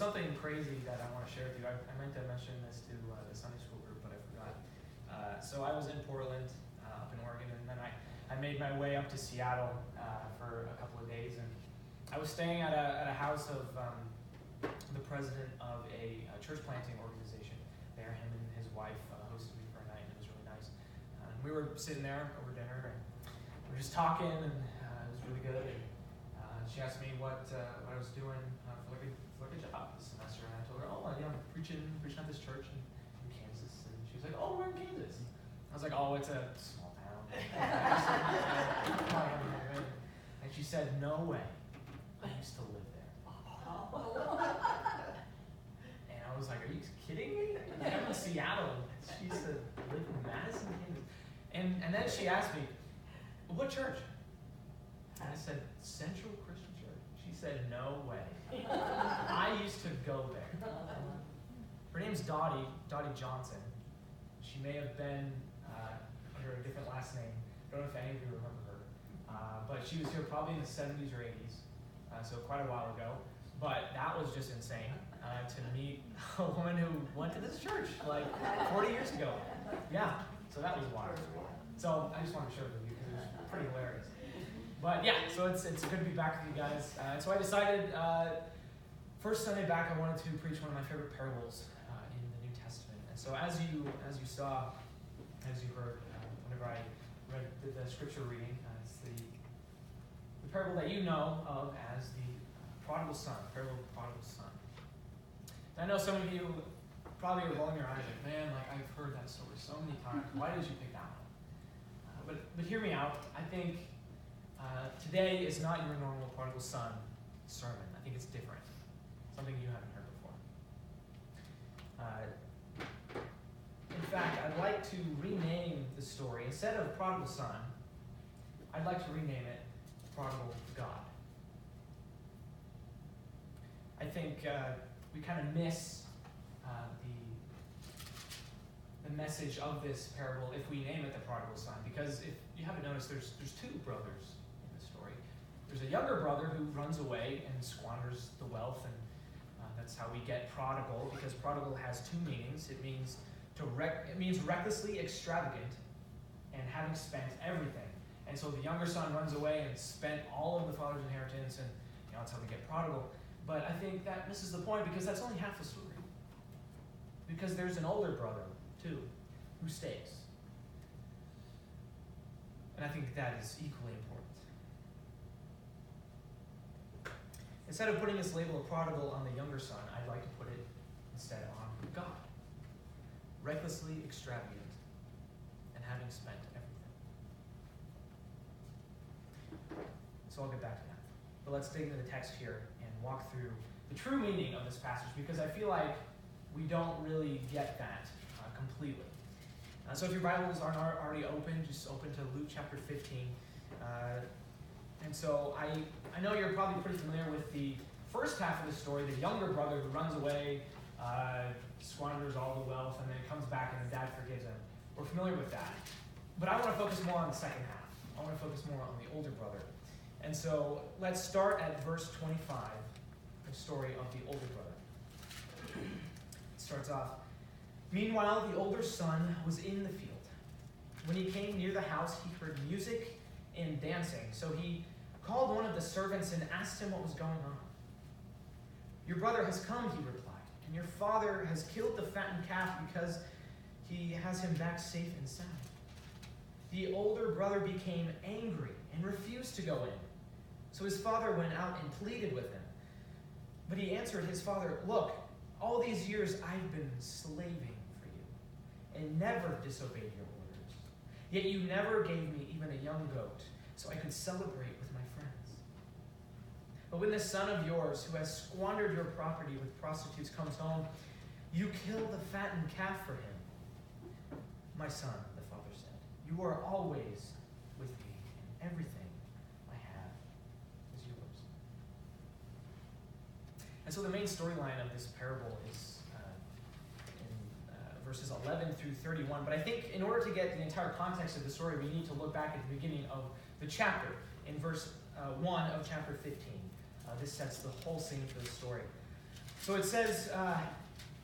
something crazy that I want to share with you. I meant to mention this to the Sunday school group, but I forgot. So I was in Portland, up in Oregon, and then I made my way up to Seattle for a couple of days, and I was staying at a house of the president of a church planting organization there. Him and his wife hosted me for a night, and it was really nice. We were sitting there over dinner, and we were just talking, and it was really good. And she asked me what I was doing for like a job this semester, and I told her, I'm preaching at this church in Kansas. And she was like, oh, we're in Kansas. I was like, oh, it's a small town. And she said, no way. I used to live there. And I was like, are you kidding me? I'm in Seattle. She used to live in Madison, Kansas. And then she asked me, what church? And I said, Central Christian Church. She said, no way. I used to go there. Her name's Dottie Johnson. She may have been under a different last name. I don't know if any of you remember her. But she was here probably in the 70s or 80s, so quite a while ago. But that was just insane to meet a woman who went to this church like 40 years ago. Yeah, so that was wild. So I just wanted to share it with you because it was pretty hilarious. But yeah, so it's good to be back with you guys. So I decided, first Sunday back, I wanted to preach one of my favorite parables in the New Testament. And so as you saw, as you heard, whenever I read the scripture reading, it's the parable that you know of as the Prodigal Son, parable of the Prodigal Son. And I know some of you probably are rolling your eyes like, man, I've heard that story so many times. Why did you pick that one? But hear me out. I think today is not your normal Prodigal Son sermon. I think it's different. Something you haven't heard before. In fact, I'd like to rename the story. Instead of Prodigal Son, I'd like to rename it Prodigal God. I think we kind of miss the message of this parable if we name it the Prodigal Son. Because if you haven't noticed, there's two brothers in the story. There's a younger brother who runs away and squanders the wealth, and that's how we get prodigal, because prodigal has two meanings. It means recklessly extravagant and having spent everything. And so the younger son runs away and spent all of the father's inheritance, and that's how we get prodigal. But I think that misses the point, because that's only half the story. Because there's an older brother, too, who stays. And I think that is equally important. Instead of putting this label of prodigal on the younger son, I'd like to put it instead on God. Recklessly extravagant and having spent everything. So I'll get back to that. But let's dig into the text here and walk through the true meaning of this passage, because I feel like we don't really get that completely. So if your Bibles aren't already open, just open to Luke chapter 15. And so I know you're probably pretty familiar with the first half of the story, the younger brother who runs away, squanders all the wealth, and then comes back and the dad forgives him. We're familiar with that. But I want to focus more on the second half. I want to focus more on the older brother. And so let's start at verse 25, the story of the older brother. It starts off, meanwhile, the older son was in the field. When he came near the house, he heard music and dancing. So he called one of the servants and asked him what was going on. Your brother has come, he replied, and your father has killed the fattened calf because he has him back safe and sound. The older brother became angry and refused to go in. So his father went out and pleaded with him. But he answered his father, look, all these years I've been slaving for you and never disobeyed your orders. Yet you never gave me even a young goat so I could celebrate with my friends. But when this son of yours, who has squandered your property with prostitutes, comes home, you kill the fattened calf for him. My son, the father said, you are always with me, and everything I have is yours. And so the main storyline of this parable is in verses 11 through 31. But I think in order to get the entire context of the story, we need to look back at the beginning of the chapter, in verse 1 of chapter 15. This sets the whole scene for the story. So it says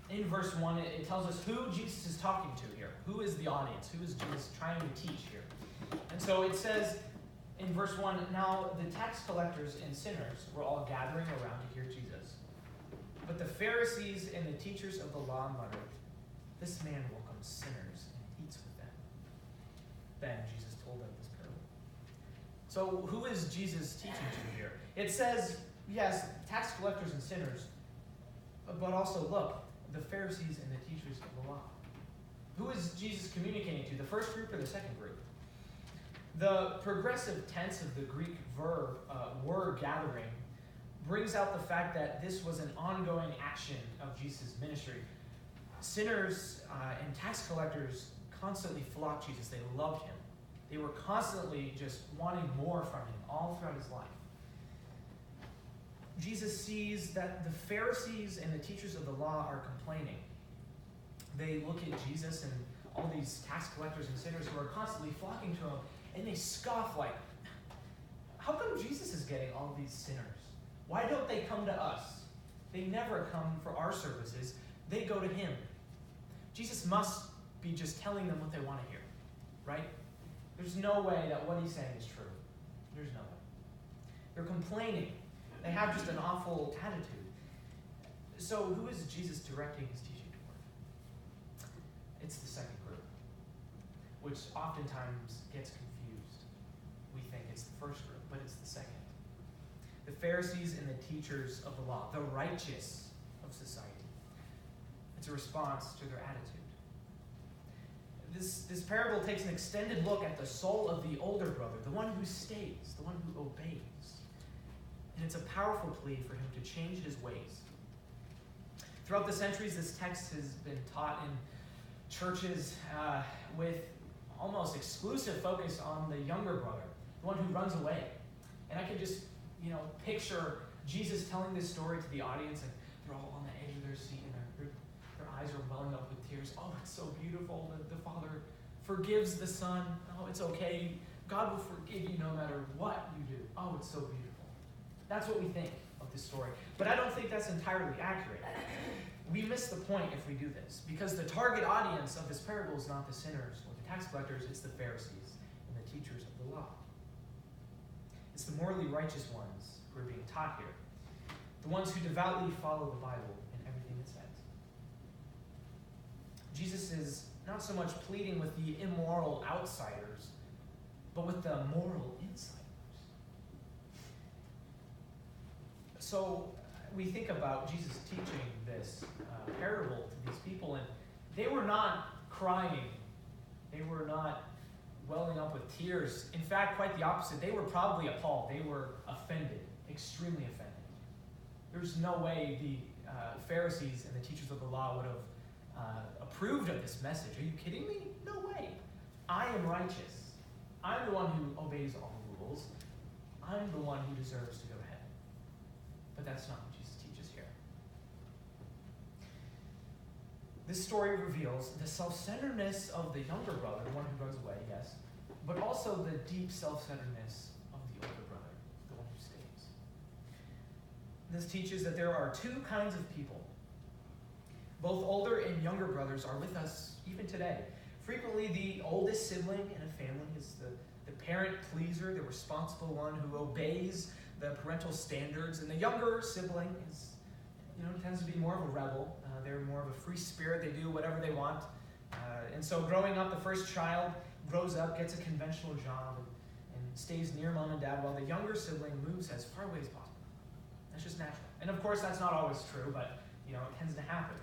in verse 1, it tells us who Jesus is talking to here. Who is the audience? Who is Jesus trying to teach here? And so it says in verse 1, now the tax collectors and sinners were all gathering around to hear Jesus. But the Pharisees and the teachers of the law muttered, this man welcomes sinners and eats with them. Then Jesus told them this parable. So who is Jesus teaching to here? It says, yes, tax collectors and sinners, but also, look, the Pharisees and the teachers of the law. Who is Jesus communicating to, the first group or the second group? The progressive tense of the Greek verb, were gathering, brings out the fact that this was an ongoing action of Jesus' ministry. Sinners and tax collectors constantly flocked Jesus. They loved him. They were constantly just wanting more from him all throughout his life. Jesus sees that the Pharisees and the teachers of the law are complaining. They look at Jesus and all these tax collectors and sinners who are constantly flocking to him, and they scoff like, how come Jesus is getting all these sinners? Why don't they come to us? They never come for our services. They go to him. Jesus must be just telling them what they want to hear, right? There's no way that what he's saying is true. There's no way. They're complaining. They have just an awful attitude. So who is Jesus directing his teaching toward? It's the second group, which oftentimes gets confused. We think it's the first group, but it's the second. The Pharisees and the teachers of the law, the righteous of society. It's a response to their attitude. This parable takes an extended look at the soul of the older brother, the one who stays, the one who obeys. And it's a powerful plea for him to change his ways. Throughout the centuries, this text has been taught in churches with almost exclusive focus on the younger brother, the one who runs away. And I can just, picture Jesus telling this story to the audience, and they're all on the edge of their seat, and their eyes are welling up with tears. Oh, it's so beautiful that the Father forgives the Son. Oh, it's okay. God will forgive you no matter what you do. Oh, it's so beautiful. That's what we think of this story. But I don't think that's entirely accurate. We miss the point if we do this, because the target audience of this parable is not the sinners or the tax collectors, it's the Pharisees and the teachers of the law. It's the morally righteous ones who are being taught here, the ones who devoutly follow the Bible and everything it says. Jesus is not so much pleading with the immoral outsiders, but with the moral insiders. So we think about Jesus teaching this parable to these people, and they were not crying. They were not welling up with tears. In fact, quite the opposite. They were probably appalled. They were offended, extremely offended. There's no way the Pharisees and the teachers of the law would have approved of this message. Are you kidding me? No way. I am righteous. I'm the one who obeys all the rules. I'm the one who deserves to go to heaven. But that's not what Jesus teaches here. This story reveals the self-centeredness of the younger brother, the one who runs away, yes, but also the deep self-centeredness of the older brother, the one who stays. This teaches that there are two kinds of people. Both older and younger brothers are with us even today. Frequently, the oldest sibling in a family is the parent pleaser, the responsible one who obeys the parental standards, and the younger sibling is, tends to be more of a rebel. They're more of a free spirit. They do whatever they want. And so growing up, the first child grows up, gets a conventional job, and stays near mom and dad, while the younger sibling moves as far away as possible. That's just natural. And of course, that's not always true, but it tends to happen.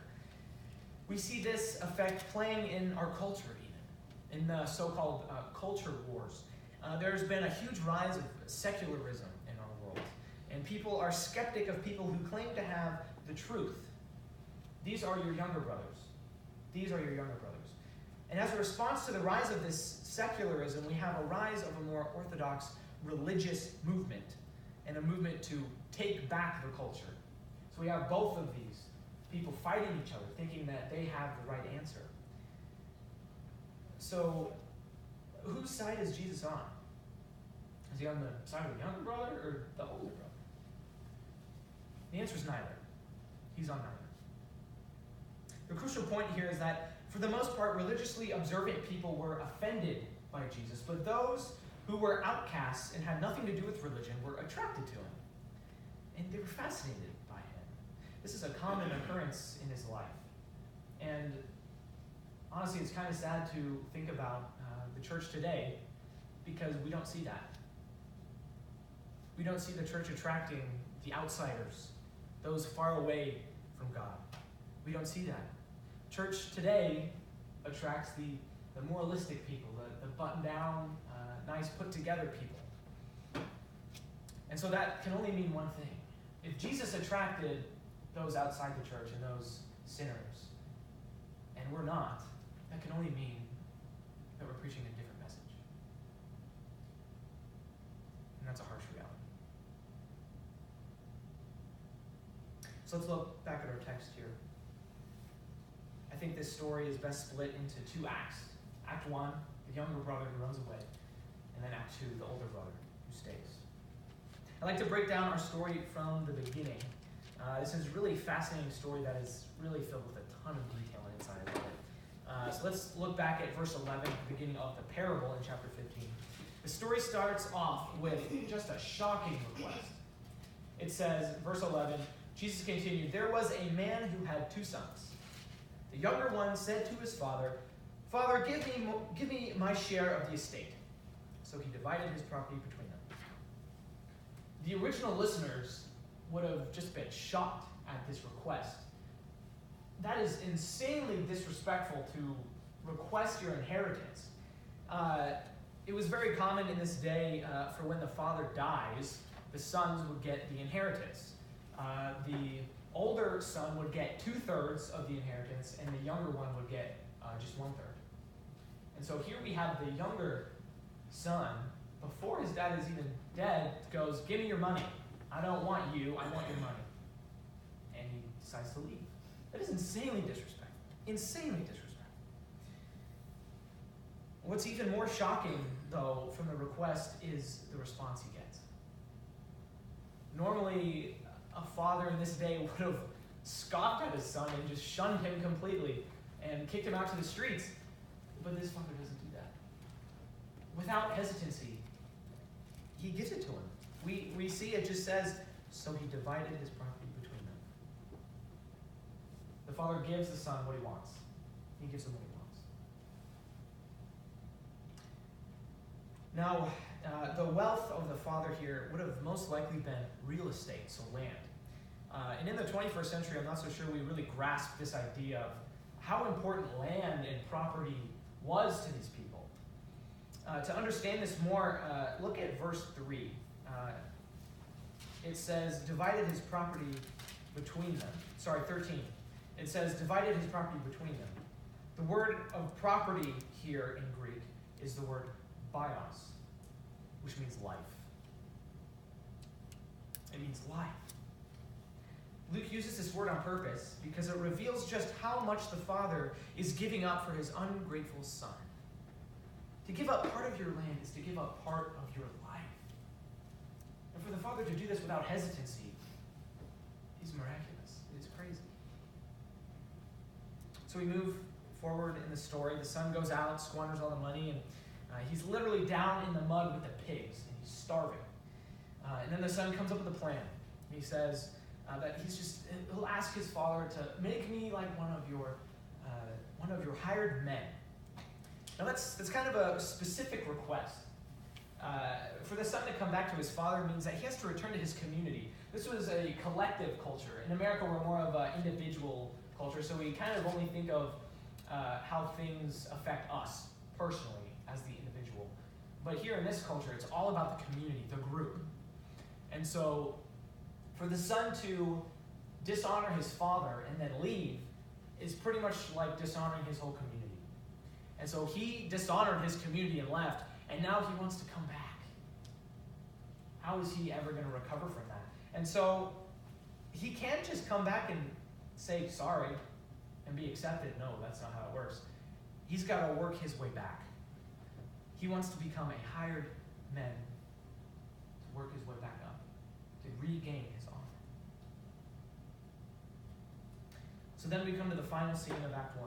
We see this effect playing in our culture even, in the so-called culture wars. There's been a huge rise of secularism in our world, and people are skeptic of people who claim to have the truth. These are your younger brothers. These are your younger brothers. And as a response to the rise of this secularism, we have a rise of a more orthodox religious movement, and a movement to take back the culture. So we have both of these people fighting each other, thinking that they have the right answer. So, whose side is Jesus on? Is he on the side of the younger brother or the older brother? The answer is neither. He's unknown. The crucial point here is that, for the most part, religiously observant people were offended by Jesus, but those who were outcasts and had nothing to do with religion were attracted to him, and they were fascinated by him. This is a common occurrence in his life. And honestly, it's kind of sad to think about the church today because we don't see that. We don't see the church attracting the outsiders, those far away from God. We don't see that. Church today attracts the moralistic people, the button-down, nice, put-together people. And so that can only mean one thing. If Jesus attracted those outside the church and those sinners, and we're not, that can only mean that we're preaching a different message. And that's a harsh reality. So let's look back at our text here. I think this story is best split into two acts. Act 1, the younger brother who runs away, and then Act 2, the older brother who stays. I'd like to break down our story from the beginning. This is a really fascinating story that is really filled with a ton of detail inside of it. So let's look back at verse 11, the beginning of the parable in chapter 15. The story starts off with just a shocking request. It says, verse 11, Jesus continued, "There was a man who had 2 sons. The younger one said to his father, 'Father, give me my share of the estate.' So he divided his property between them." The original listeners would have just been shocked at this request. That is insanely disrespectful to request your inheritance. It was very common in this day for when the father dies, the sons would get the inheritance. The older son would get 2/3 of the inheritance, and the younger one would get just 1/3. And so here we have the younger son, before his dad is even dead, goes, "Give me your money. I don't want you, I want your money." And he decides to leave. That is insanely disrespectful. Insanely disrespectful. What's even more shocking, though, from the request is the response he gets. Normally, a father in this day would have scoffed at his son and just shunned him completely and kicked him out to the streets. But this father doesn't do that. Without hesitancy, he gives it to him. We see it just says, so he divided his property between them. The father gives the son what he wants. He gives him what he wants. Now, the wealth of the father here would have most likely been real estate, so land. And in the 21st century, I'm not so sure we really grasp this idea of how important land and property was to these people. To understand this more, look at verse 3. It says, divided his property between them. 13. It says, divided his property between them. The word of property here in Greek is the word bios, which means life. It means life. Luke uses this word on purpose because it reveals just how much the father is giving up for his ungrateful son. To give up part of your land is to give up part of your life. And for the father to do this without hesitancy is miraculous. It is crazy. So we move forward in the story. The son goes out, squanders all the money, and he's literally down in the mud with the pigs, and he's starving. And then the son comes up with a plan. He says that he'll ask his father to make me like one of your hired men. Now that's kind of a specific request. For the son to come back to his father means that he has to return to his community. This was a collective culture. In America, we're more of an individual culture, so we kind of only think of how things affect us personally as the individual. But here in this culture, it's all about the community, the group. And so for the son to dishonor his father and then leave is pretty much like dishonoring his whole community. And so he dishonored his community and left, and now he wants to come back. How is he ever going to recover from that? And so he can't just come back and say sorry and be accepted. No, that's not how it works. He's got to work his way back. He wants to become a hired man to work his way back up, to regain his honor. So then we come to the final scene of Act 1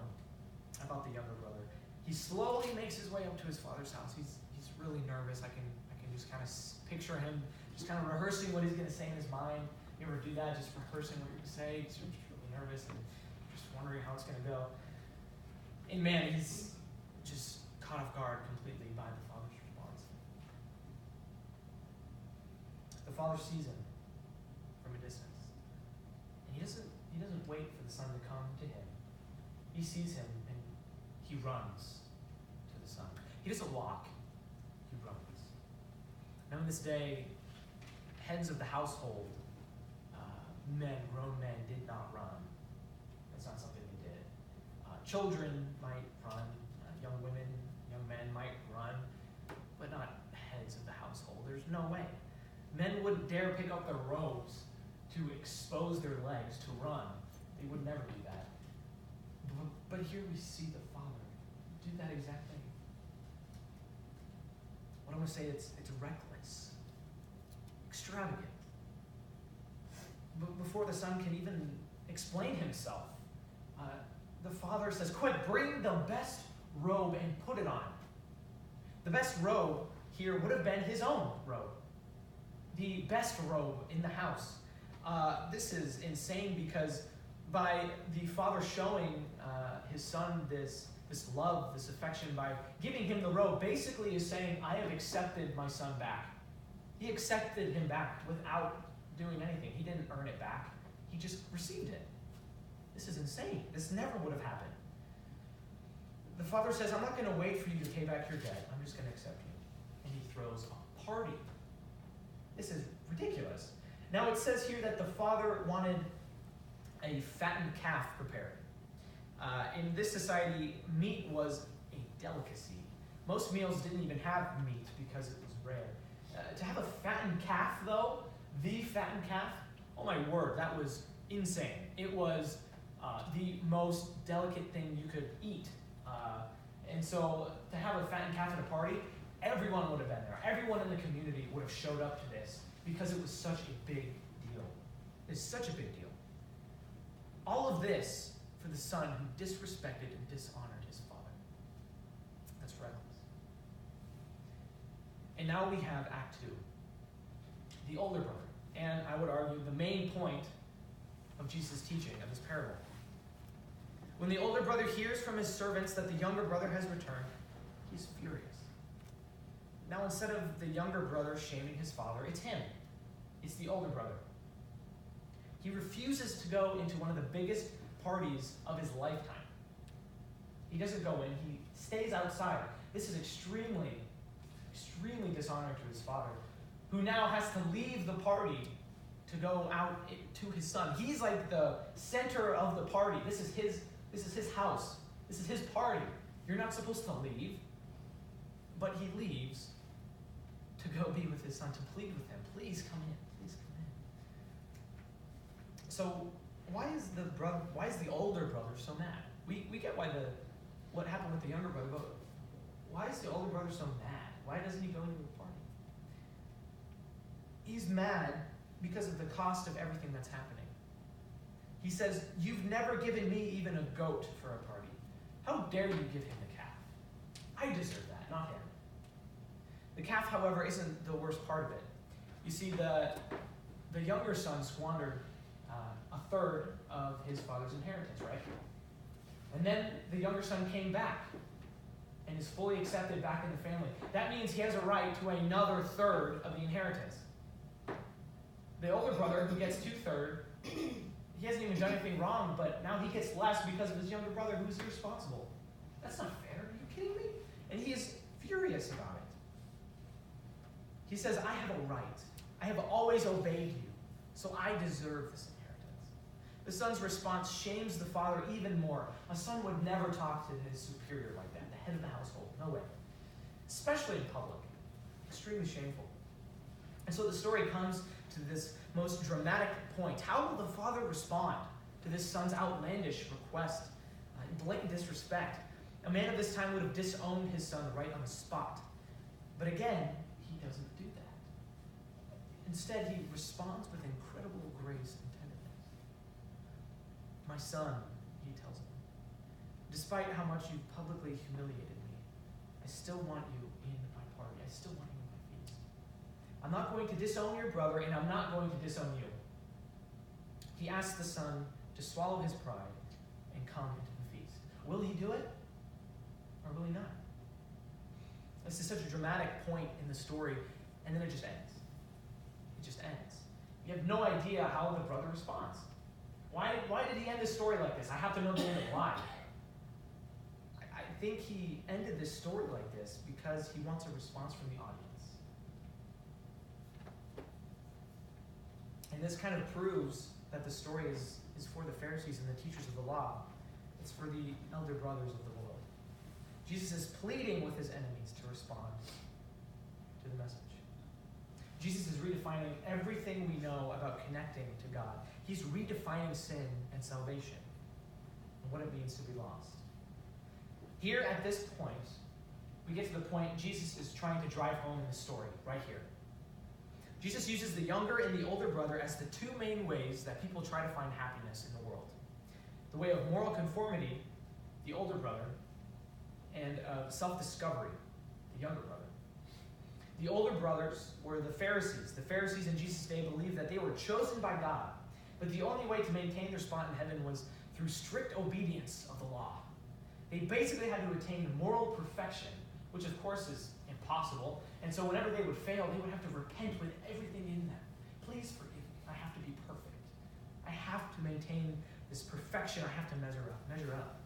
about the younger brother. He slowly makes his way up to his father's house. He's really nervous. I can just kind of picture him just kind of rehearsing what he's going to say in his mind. You ever do that? Just rehearsing what you're going to say? You're just really nervous and just wondering how it's going to go. And man, he's just caught off guard completely by the father's response. The father sees him from a distance. And he doesn't wait for the son to come to him. He sees him and he runs to the son. He doesn't walk, he runs. Now in this day, heads of the household, grown men, did not run. That's not something they did. Children might run, young women, young men might run, but not heads of the household. There's no way. Men wouldn't dare pick up their robes to expose their legs to run. They would never do that. But here we see the father do that exact thing. What I'm going to say, it's reckless, extravagant. But before the son can even explain himself, the father says, "Quick, bring the best robe and put it on." The best robe here would have been his own robe. The best robe in the house. This is insane because by the father showing his son this love, this affection, by giving him the robe, basically is saying, I have accepted my son back. He accepted him back without doing anything. He didn't earn it back. He just received it. This is insane. This never would have happened. The father says, I'm not going to wait for you to pay back your debt. I'm just going to accept you. And he throws a party. This is ridiculous. Now it says here that the father wanted a fattened calf prepared. In this society, meat was a delicacy. Most meals didn't even have meat because it was rare. To have a fattened calf, though, the fattened calf, oh my word, that was insane. It was the most delicate thing you could eat. And so to have a fattened calf at a party, everyone would have been there. Everyone in the community would have showed up to this because it was such a big deal. It's such a big deal. All of this for the son who disrespected and dishonored his father. That's reckless. And now we have Act 2. The older brother. And I would argue the main point of Jesus' teaching of this parable. When the older brother hears from his servants that the younger brother has returned, he's furious. Now instead of the younger brother shaming his father, it's him. It's the older brother. He refuses to go into one of the biggest parties of his lifetime. He doesn't go in, he stays outside. This is extremely, extremely dishonoring to his father, who now has to leave the party to go out to his son. He's like the center of the party. This is his house. This is his party. You're not supposed to leave, but he leaves to go be with his son, to plead with him. Please come in. Please come in. So why is the older brother so mad? We get what happened with the younger brother, but why is the older brother so mad? Why doesn't he go into the party? He's mad because of the cost of everything that's happening. He says, you've never given me even a goat for a party. How dare you give him the calf? I deserve that, not him. The calf, however, isn't the worst part of it. You see, the younger son squandered a third of his father's inheritance, right? And then the younger son came back and is fully accepted back in the family. That means he has a right to another third of the inheritance. The older brother, who gets 2/3, he hasn't even done anything wrong, but now he gets less because of his younger brother, who's irresponsible. That's not fair. Are you kidding me? And he is furious about it. He says, I have a right. I have always obeyed you, so I deserve this inheritance. The son's response shames the father even more. A son would never talk to his superior like that, the head of the household. No way. Especially in public. Extremely shameful. And so the story comes to this most dramatic point. How will the father respond to this son's outlandish request, blatant disrespect? A man of this time would have disowned his son right on the spot. But again, he doesn't do that. Instead, he responds with incredible grace and tenderness. My son, Despite how much you've publicly humiliated me, I still want you in my party. I still want you in my feast. I'm not going to disown your brother, and I'm not going to disown you. He asked the son to swallow his pride and come into the feast. Will he do it? Or will he not? This is such a dramatic point in the story, and then it just ends. It just ends. You have no idea how the brother responds. Why did he end the story like this? I have to know the end of why. I think he ended this story like this because he wants a response from the audience. And this kind of proves that the story is for the Pharisees and the teachers of the law. It's for the elder brothers of the world. Jesus is pleading with his enemies to respond to the message. Jesus is redefining everything we know about connecting to God. He's redefining sin and salvation and what it means to be lost. Here at this point, we get to the point Jesus is trying to drive home in the story, right here. Jesus uses the younger and the older brother as the two main ways that people try to find happiness in the world. The way of moral conformity, the older brother, and self-discovery, the younger brother. The older brothers were the Pharisees. The Pharisees in Jesus' day believed that they were chosen by God, but the only way to maintain their spot in heaven was through strict obedience of the law. They basically had to attain moral perfection, which of course is impossible, and so whenever they would fail, they would have to repent with everything in them. Please forgive me. I have to be perfect. I have to maintain this perfection. I have to measure up.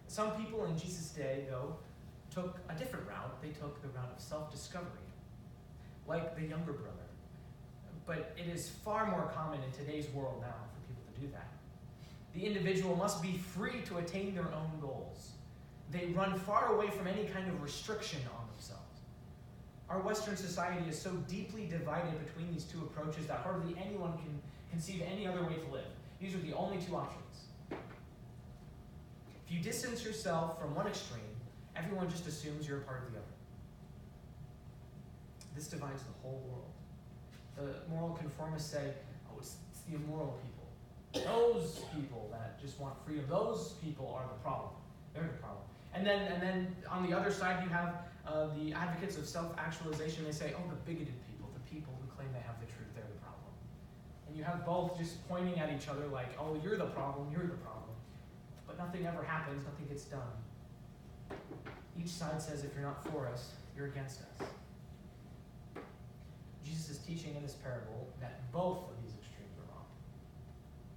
Some people in Jesus' day, though, took a different route. They took the route of self-discovery, like the younger brother. But it is far more common in today's world now for people to do that. The individual must be free to attain their own goals. They run far away from any kind of restriction on themselves. Our Western society is so deeply divided between these two approaches that hardly anyone can conceive any other way to live. These are the only two options. If you distance yourself from one extreme, everyone just assumes you're a part of the other. This divides the whole world. The moral conformists say, oh, it's the immoral people. Those people that just want freedom, those people are the problem. They're the problem. And then on the other side, you have the advocates of self-actualization. They say, oh, the bigoted people, the people who claim they have the truth, they're the problem. And you have both just pointing at each other like, oh, you're the problem, you're the problem. But nothing ever happens, nothing gets done. Each side says, if you're not for us, you're against us. Jesus is teaching in this parable that both of these extremes are wrong.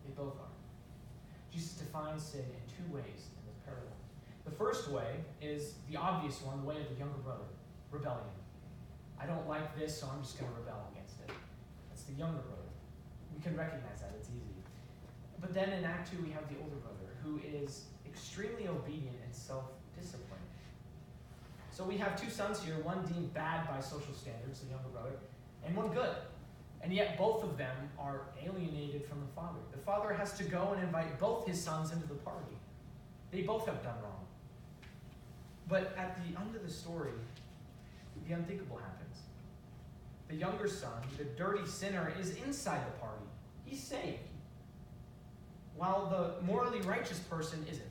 They both are. Jesus defines sin in two ways in this parable. The first way is the obvious one, the way of the younger brother, rebellion. I don't like this, so I'm just going to rebel against it. That's the younger brother. We can recognize that, it's easy. But then in Act 2, we have the older brother, who is extremely obedient and self-disciplined. So we have two sons here, one deemed bad by social standards, the younger brother, and one good. And yet both of them are alienated from the father. The father has to go and invite both his sons into the party. They both have done wrong. But at the end of the story, the unthinkable happens. The younger son, the dirty sinner, is inside the party. He's saved. While the morally righteous person isn't.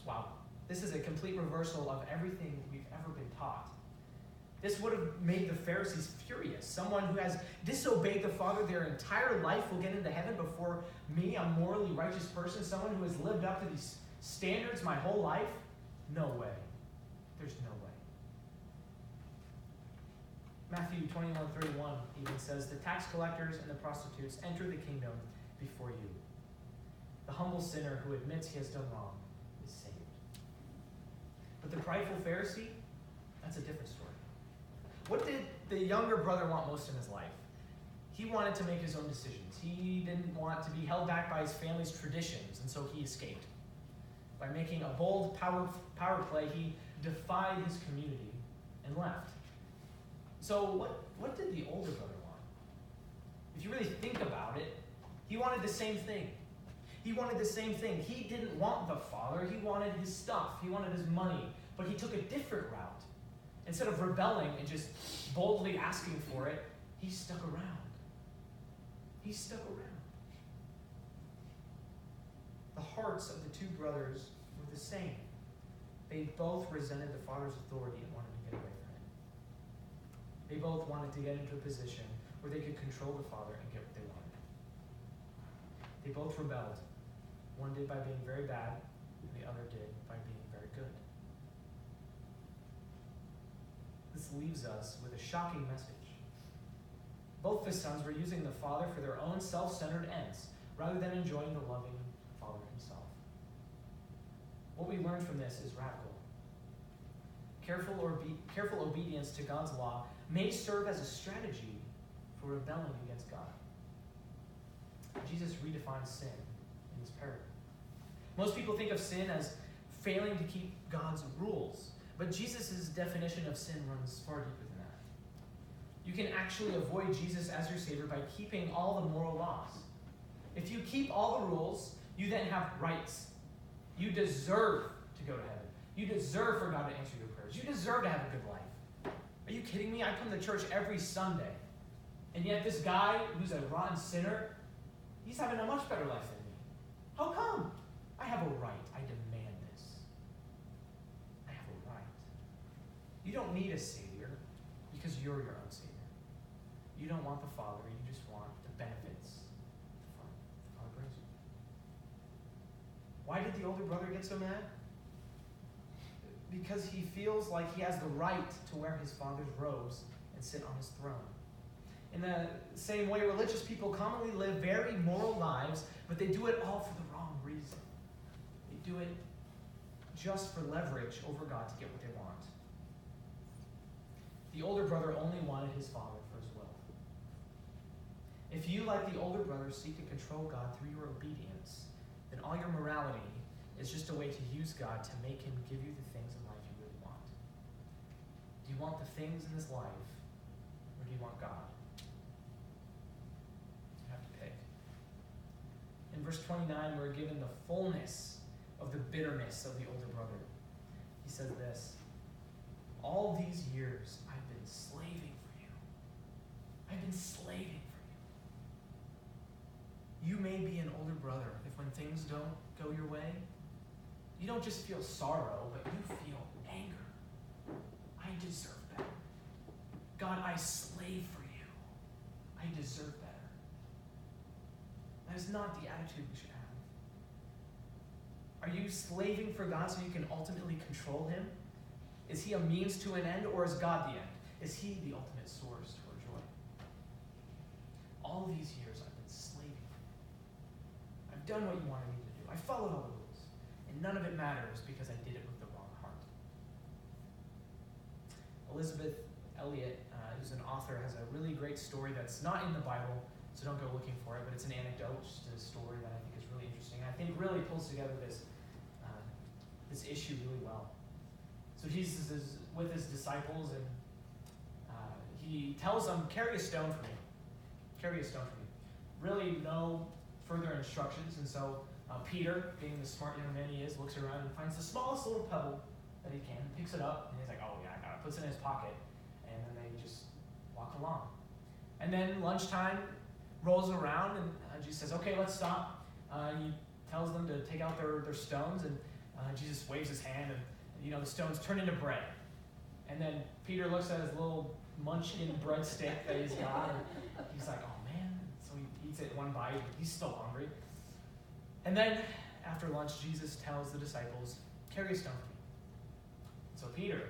Wow. This is a complete reversal of everything we've ever been taught. This would have made the Pharisees furious. Someone who has disobeyed the Father their entire life will get into heaven before me, a morally righteous person, someone who has lived up to these standards my whole life? No way. There's no way. Matthew 21:31 even says, the tax collectors and the prostitutes enter the kingdom before you. The humble sinner who admits he has done wrong is saved. But the prideful Pharisee, that's a different story. What did the younger brother want most in his life? He wanted to make his own decisions. He didn't want to be held back by his family's traditions, and so he escaped. By making a bold power play, he defied his community and left. So what did the older brother want? If you really think about it, he wanted the same thing. He wanted the same thing. He didn't want the Father. He wanted his stuff. He wanted his money. But he took a different route. Instead of rebelling and just boldly asking for it, he stuck around. He stuck around. The hearts of the two brothers were the same. They both resented the Father's authority and wanted to get away from it. They both wanted to get into a position where they could control the Father and get what they wanted. They both rebelled. One did by being very bad, and the other did by being very good. This leaves us with a shocking message. Both the sons were using the Father for their own self-centered ends, rather than enjoying the loving Father himself. What we learn from this is radical. Careful obedience to God's law may serve as a strategy for rebelling against God. Jesus redefines sin in this parable. Most people think of sin as failing to keep God's rules, but Jesus' definition of sin runs far deeper than that. You can actually avoid Jesus as your Savior by keeping all the moral laws. If you keep all the rules, you then have rights. You deserve to go to heaven. You deserve for God to answer your prayers. You deserve to have a good life. Are you kidding me? I come to church every Sunday, and yet this guy who's a rotten sinner, he's having a much better life than me. How come? I have a right. I demand this. I have a right. You don't need a Savior because you're your own Savior. You don't want the Father. You just want the benefits the Father brings you. Why did the older brother get so mad? Because he feels like he has the right to wear his father's robes and sit on his throne. In the same way, religious people commonly live very moral lives, but they do it all for the wrong reason. They do it just for leverage over God to get what they want. The older brother only wanted his father for his will. If you, like the older brother, seek to control God through your obedience, then all your morality is just a way to use God to make him give you the things in life you really want. Do you want the things in this life, or do you want God? You have to pick. In verse 29, we're given the fullness of the bitterness of the older brother. He says this: all these years I've been slaving for you. I've been slaving for you. You may be an older brother if when things don't go your way, you don't just feel sorrow, but you feel anger. I deserve better. God, I slave for you. I deserve better. That is not the attitude we should have. Are you slaving for God so you can ultimately control him? Is he a means to an end, or is God the end? Is he the ultimate source to our joy? All these years I've been slaving for you. I've done what you wanted me to do. I followed all the rules. And none of it matters because I did it with the wrong heart. Elizabeth Elliot, who's an author, has a really great story that's not in the Bible, so don't go looking for it, but it's an anecdote, just a story that I think is really interesting. And I think really pulls together this issue really well. So Jesus is with his disciples, and he tells them, carry a stone for me. Carry a stone for me. Really no further instructions, and so Peter, being the smart young man he is, looks around and finds the smallest little pebble that he can, picks it up, and he's like, oh yeah, I got it, puts it in his pocket, and then they just walk along. And then lunchtime rolls around, and Jesus says, okay, let's stop. He tells them to take out their stones, and Jesus waves his hand, and the stones turn into bread. And then Peter looks at his little munchkin breadstick that he's got, and he's like, oh man. So he eats it in one bite, but he's still hungry. And then, after lunch, Jesus tells the disciples, carry a stone for me. So Peter,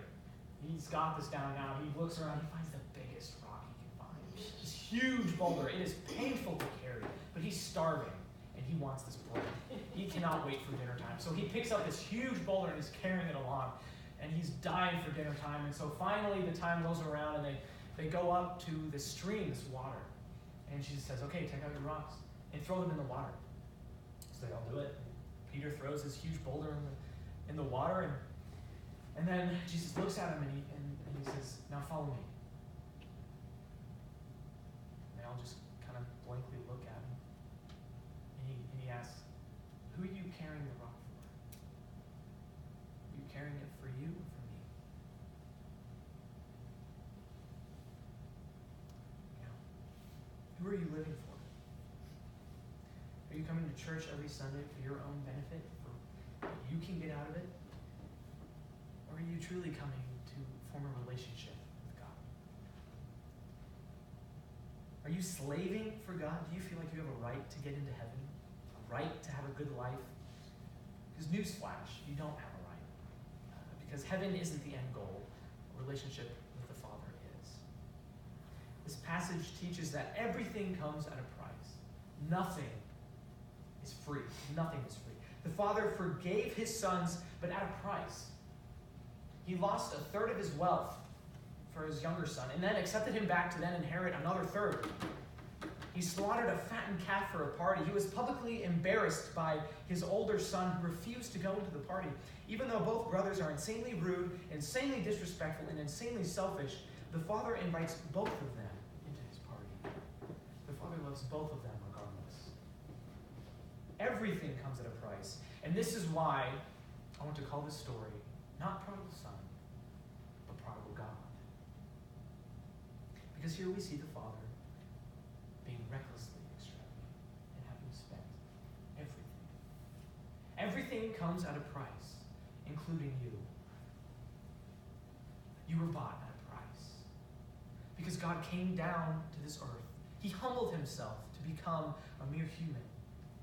he's got this down now. He looks around, he finds the biggest rock he can find. This huge boulder. It is painful to carry, but he's starving, and he wants this bread. He cannot wait for dinner time. So he picks up this huge boulder, and he's carrying it along, and he's dying for dinner time. And so finally, the time rolls around, and they go up to this stream, this water. And Jesus says, okay, take out your rocks, and throw them in the water. So they all do it. Peter throws this huge boulder in the water, and then Jesus looks at him and he says, now follow me. And they all just kind of blankly look at him. And he asks, who are you carrying the rock for? Are you carrying it for you or for me? Yeah. Who are you living for? Are you coming to church every Sunday for your own benefit, for you can get out of it? Or are you truly coming to form a relationship with God? Are you slaving for God? Do you feel like you have a right to get into heaven? A right to have a good life? Because newsflash, you don't have a right. Because heaven isn't the end goal. A relationship with the Father is. This passage teaches that everything comes at a price. Nothing is free. Nothing is free. The Father forgave his sons, but at a price. He lost a third of his wealth for his younger son, and then accepted him back to then inherit another third. He slaughtered a fattened calf for a party. He was publicly embarrassed by his older son who refused to go into the party. Even though both brothers are insanely rude, insanely disrespectful, and insanely selfish, the Father invites both of them into his party. The Father loves both of them regardless. Everything comes at a price. And this is why I want to call this story not Prodigal Son, but Prodigal God. Because here we see the Father being recklessly extravagant and having spent everything. Everything comes at a price, including you. You were bought at a price. Because God came down to this earth. He humbled himself to become a mere human.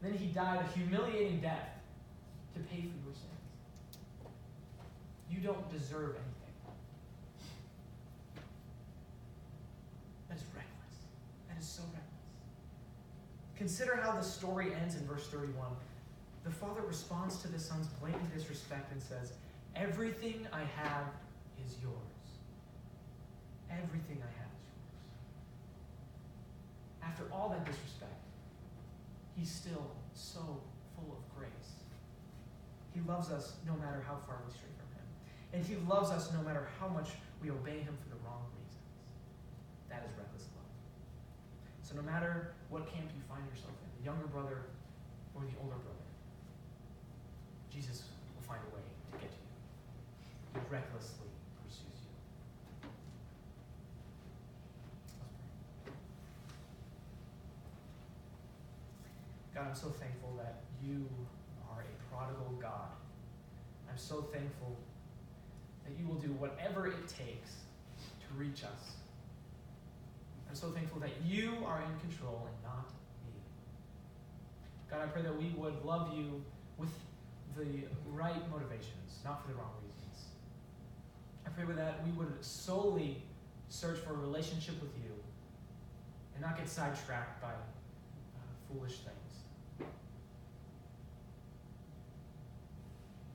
Then he died a humiliating death to pay for your sins. You don't deserve anything. That is reckless. That is so reckless. Consider how the story ends in verse 31. The Father responds to the Son's blatant disrespect and says, "Everything I have is yours. Everything I have is yours." After all that disrespect, he's still so full of grace. He loves us no matter how far we stray from him. And he loves us no matter how much we obey him for the wrong reasons. That is reckless love. So no matter what camp you find yourself in, the younger brother or the older brother, Jesus will find a way to get to you. He recklessly pursues you. Let's pray. God, I'm so thankful that you are a prodigal God. I'm so thankful that you will do whatever it takes to reach us. I'm so thankful that you are in control and not me. God, I pray that we would love you with the right motivations, not for the wrong reasons. I pray that we would solely search for a relationship with you and not get sidetracked by foolish things.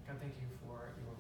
God, thank you for your